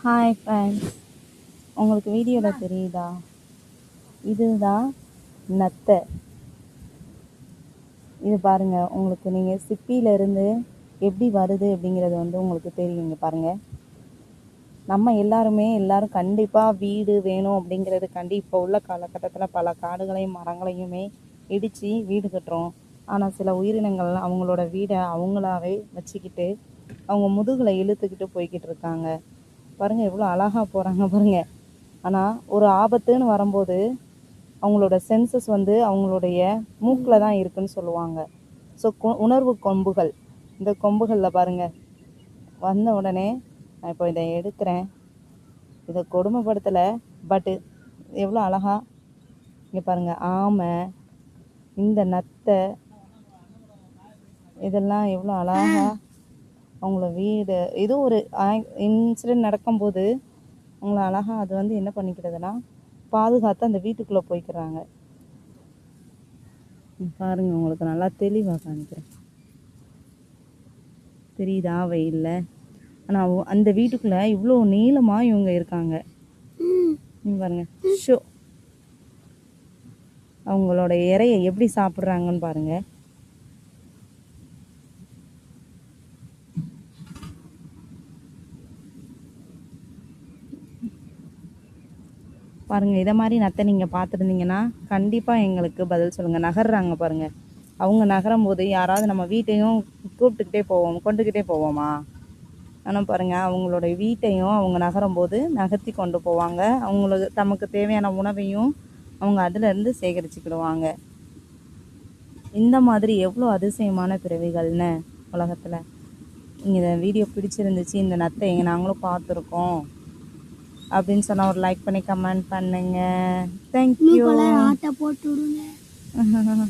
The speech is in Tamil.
ஹாய் ஃப்ரெண்ட்ஸ், உங்களுக்கு வீடியோவில் தெரியுதா? இதுதான் நத்தை. இது பாருங்கள், உங்களுக்கு நீங்கள் சிப்பியிலேருந்து எப்படி வருது அப்படிங்கிறது உங்களுக்கு தெரியுங்க. பாருங்கள், நம்ம எல்லாரும் கண்டிப்பாக வீடு வேணும் அப்படிங்கிறதுக்காண்டி இப்போ உள்ள காலகட்டத்தில் பல காடுகளையும் மரங்களையுமே இடித்து வீடு கட்டுறோம். ஆனால் சில உயிரினங்கள் அவங்களோட வீடை அவங்களாவே வச்சுக்கிட்டு அவங்க முதுகுல இழுத்துக்கிட்டு போய்கிட்டு இருக்காங்க. பாருங்கள், எவ்வளோ அழகாக போகிறாங்க பாருங்கள். ஆனால் ஒரு ஆபத்துன்னு வரும்போது அவங்களோட சென்சஸ் அவங்களுடைய மூக்கில் தான் இருக்குன்னு சொல்லுவாங்க. ஸோ உணர்வு கொம்புகள், இந்த கொம்புகளில் பாருங்கள், வந்த உடனே நான் இப்போ இதை எடுக்கிறேன். இதை கொடுமைப்படுத்தலை, பட்டு எவ்வளோ அழகா இங்கே பாருங்கள். ஆமை, இந்த நத்தை, இதெல்லாம் எவ்வளோ அழகா அவங்கள வீடு ஏதோ ஒரு இன்சிடென்ட் நடக்கும்போது அவங்கள அழகாக அது என்ன பண்ணிக்கிறதுனா பாதுகாத்து அந்த வீட்டுக்குள்ளே போய்க்கிறாங்க. பாருங்க, உங்களுக்கு நல்லா தெளிவாக காமிக்கிறேன். தெரியுதா வெயில்ல? ஆனால் அந்த வீட்டுக்குள்ளே இவ்வளோ நீளமாக இவங்க இருக்காங்க. பாருங்க, ஷோ அவங்களோட இறையை எப்படி சாப்பிட்றாங்கன்னு பாருங்க. பாருங்கள், இதை மாதிரி நத்தை நீங்கள் பார்த்துருந்தீங்கன்னா கண்டிப்பாக எங்களுக்கு பதில் சொல்லுங்கள். நகர்றாங்க பாருங்கள். அவங்க நகரும் போது யாராவது நம்ம வீட்டையும் கொண்டுக்கிட்டே போவோமா? ஆனால் பாருங்கள், அவங்களோட வீட்டையும் அவங்க நகரும்போது நகர்த்தி கொண்டு போவாங்க. அவங்களுக்கு தமக்கு தேவையான உணவையும் அவங்க அதிலேருந்து சேகரிச்சுக்கிடுவாங்க. இந்த மாதிரி எவ்வளோ அதிசயமான பிறவிகள்னு உலகத்தில். இந்த வீடியோ பிடிச்சிருந்துச்சு, இந்த நத்தை நாங்களும் பார்த்துருக்கோம் அப்படின்னு சொன்னால் ஒரு லைக் பண்ணி கமெண்ட் பண்ணுங்க. தேங்க்யூ. ஆட்டை போட்டு விடுங்க.